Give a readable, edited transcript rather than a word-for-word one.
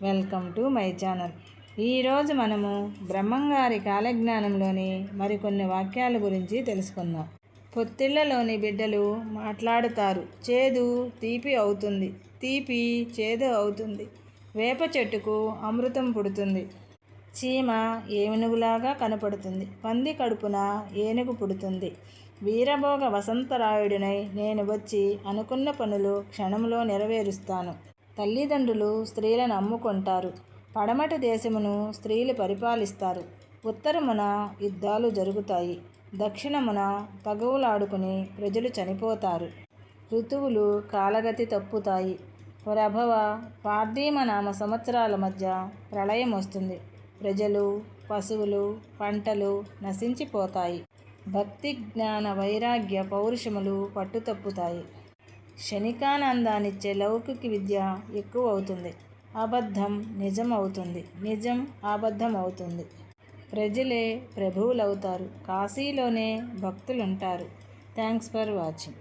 Welcome to my channel. ఈరోజు మనము బ్రహ్మంగారి కాలజ్ఞానంలోని మరికొన్ని వాక్యాల గురించి తెలుసుకుందాం. పొత్తిళ్లలోని బిడ్డలు మాట్లాడుతారు, చేదు తీపి అవుతుంది, తీపి చేదు అవుతుంది. వేప చెట్టుకు అమృతం పుడుతుంది, చీమ ఏనుగులాగా కనపడుతుంది. పంది కడుపున ఏనుగు పుడుతుంది. వీరభోగ వసంతరాయుడినై నేను వచ్చి అనుకున్న పనులు క్షణంలో నెరవేరుస్తాను. తల్లిదండ్రులు స్త్రీలను అమ్ముకుంటారు. పడమటి దేశమును స్త్రీలు పరిపాలిస్తారు. ఉత్తరమున యుద్ధాలు జరుగుతాయి. దక్షిణమున తగువులాడుకుని ప్రజలు చనిపోతారు. ఋతువులు కాలగతి తప్పుతాయి. ప్రభవ పార్థిమనామ సంవత్సరాల మధ్య ప్రళయం వస్తుంది. ప్రజలు, పశువులు, పంటలు నశించిపోతాయి. భక్తి, జ్ఞాన, వైరాగ్య, పౌరుషములు పట్టుతప్పుతాయి. క్షణికానందాన్నిచ్చే లౌకిక విద్య ఎక్కువ అవుతుంది. అబద్ధం నిజం అవుతుంది, నిజం అబద్ధం అవుతుంది. ప్రజలే ప్రభువులవుతారు. కాశీలోనే భక్తులుంటారు. Thanks for watching.